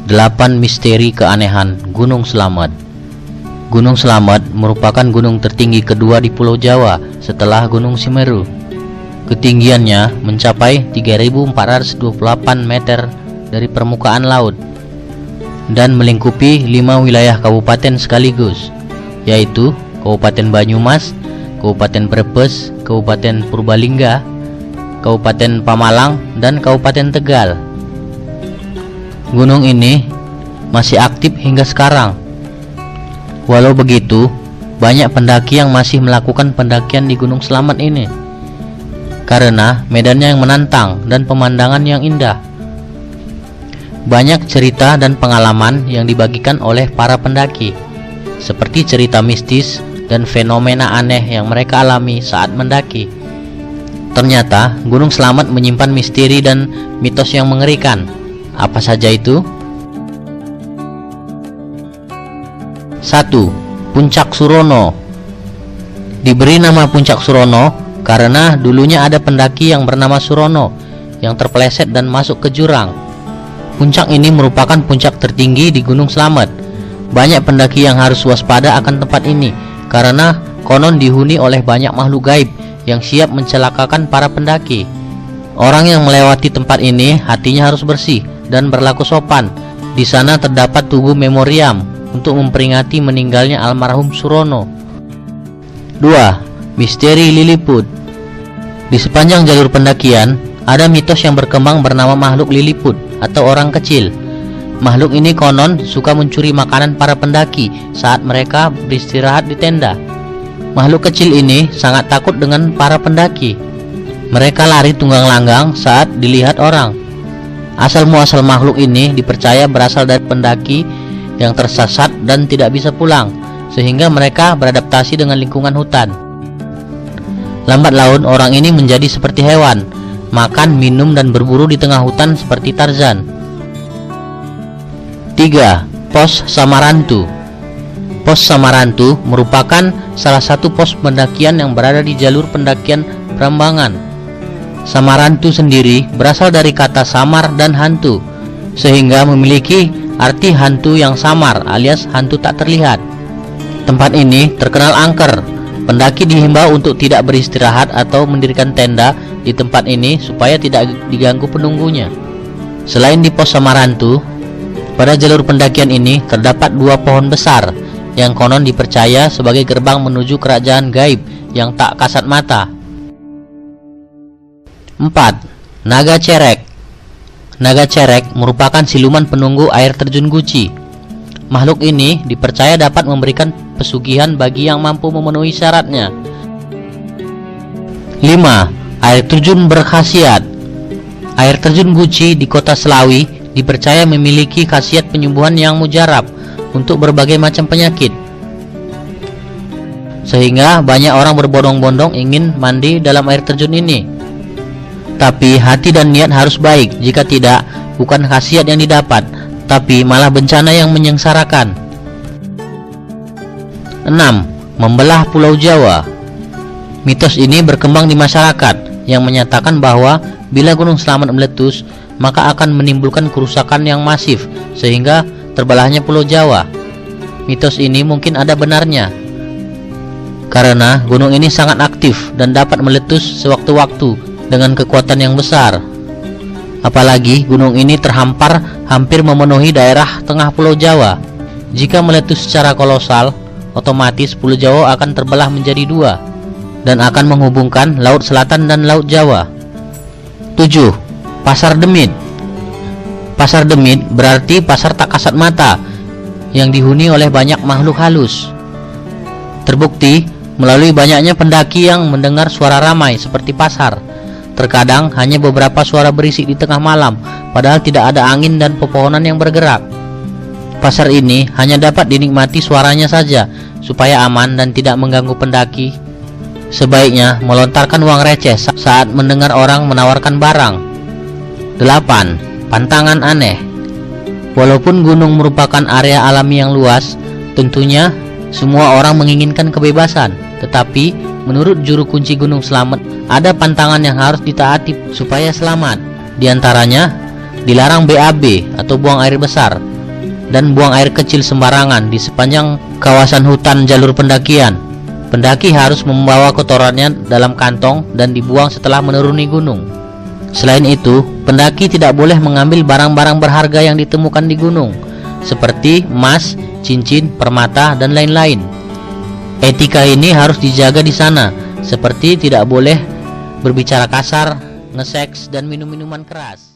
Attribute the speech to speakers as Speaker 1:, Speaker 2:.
Speaker 1: 8 misteri keanehan Gunung Slamet. Gunung Slamet merupakan gunung tertinggi kedua di Pulau Jawa setelah Gunung Semeru. Ketinggiannya mencapai 3.428 meter dari permukaan laut dan melingkupi 5 wilayah kabupaten sekaligus, yaitu Kabupaten Banyumas, Kabupaten Brebes, Kabupaten Purbalingga, Kabupaten Pamalang, dan Kabupaten Tegal. Gunung ini masih aktif hingga sekarang. Walau begitu, banyak pendaki yang masih melakukan pendakian di Gunung Slamet ini karena medannya yang menantang dan pemandangan yang indah. Banyak cerita dan pengalaman yang dibagikan oleh para pendaki, seperti cerita mistis dan fenomena aneh yang mereka alami saat mendaki. Ternyata Gunung Slamet menyimpan misteri dan mitos yang mengerikan. Apa saja itu? 1. Puncak Surono. Diberi nama Puncak Surono karena dulunya ada pendaki yang bernama Surono yang terpeleset dan masuk ke jurang. Puncak ini merupakan puncak tertinggi di Gunung Slamet. Banyak pendaki yang harus waspada akan tempat ini karena konon dihuni oleh banyak makhluk gaib yang siap mencelakakan para pendaki. Orang yang melewati tempat ini hatinya harus bersih dan berlaku sopan. Di sana terdapat tugu memoriam untuk memperingati meninggalnya almarhum Surono. 2. Misteri Lilliput. Di sepanjang jalur pendakian ada mitos yang berkembang bernama makhluk Lilliput atau orang kecil. Makhluk ini konon suka mencuri makanan para pendaki saat mereka beristirahat di tenda. Makhluk kecil ini sangat takut dengan para pendaki. Mereka lari tunggang langgang saat dilihat orang. Asal-muasal makhluk ini dipercaya berasal dari pendaki yang tersesat dan tidak bisa pulang, sehingga mereka beradaptasi dengan lingkungan hutan. Lambat laun orang ini menjadi seperti hewan, makan, minum, dan berburu di tengah hutan seperti Tarzan. 3. Pos Samarantu. Pos Samarantu merupakan salah satu pos pendakian yang berada di jalur pendakian Prambanan. Samarantu sendiri berasal dari kata samar dan hantu, sehingga memiliki arti hantu yang samar alias hantu tak terlihat. Tempat ini terkenal angker. Pendaki dihimbau untuk tidak beristirahat atau mendirikan tenda di tempat ini supaya tidak diganggu penunggunya. Selain di pos Samarantu, pada jalur pendakian ini terdapat 2 pohon besar yang konon dipercaya sebagai gerbang menuju kerajaan gaib yang tak kasat mata. 4. Naga Cerek. Naga Cerek merupakan siluman penunggu air terjun Guci. Makhluk ini dipercaya dapat memberikan pesugihan bagi yang mampu memenuhi syaratnya. 5. Air terjun berkhasiat. Air terjun Guci di kota Selawi dipercaya memiliki khasiat penyembuhan yang mujarab untuk berbagai macam penyakit, sehingga banyak orang berbondong-bondong ingin mandi dalam air terjun ini. Tapi hati dan niat harus baik, jika tidak, bukan khasiat yang didapat, tapi malah bencana yang menyengsarakan. 6. Membelah Pulau Jawa. Mitos ini berkembang di masyarakat yang menyatakan bahwa bila Gunung Slamet meletus, maka akan menimbulkan kerusakan yang masif sehingga terbelahnya Pulau Jawa. Mitos ini mungkin ada benarnya, karena gunung ini sangat aktif dan dapat meletus sewaktu-waktu dengan kekuatan yang besar. Apalagi gunung ini terhampar hampir memenuhi daerah tengah Pulau Jawa. Jika meletus secara kolosal, otomatis Pulau Jawa akan terbelah menjadi 2 dan akan menghubungkan Laut Selatan dan Laut Jawa. 7. Pasar Demit. Pasar Demit berarti pasar tak kasat mata yang dihuni oleh banyak makhluk halus. Terbukti melalui banyaknya pendaki yang mendengar suara ramai seperti pasar. Terkadang hanya beberapa suara berisik di tengah malam, padahal tidak ada angin dan pepohonan yang bergerak. Pasar ini hanya dapat dinikmati suaranya saja, supaya aman dan tidak mengganggu pendaki. Sebaiknya melontarkan uang receh saat mendengar orang menawarkan barang. 8. Pantangan aneh. Walaupun gunung merupakan area alami yang luas, tentunya semua orang menginginkan kebebasan. Tetapi menurut juru kunci Gunung Slamet, ada pantangan yang harus ditaati supaya selamat. Di antaranya, dilarang BAB atau buang air besar, dan buang air kecil sembarangan di sepanjang kawasan hutan jalur pendakian. Pendaki harus membawa kotorannya dalam kantong dan dibuang setelah menuruni gunung. Selain itu, pendaki tidak boleh mengambil barang-barang berharga yang ditemukan di gunung, seperti emas, cincin, permata, dan lain-lain. Etika ini harus dijaga di sana, seperti tidak boleh berbicara kasar, nge-seks, dan minum minuman keras.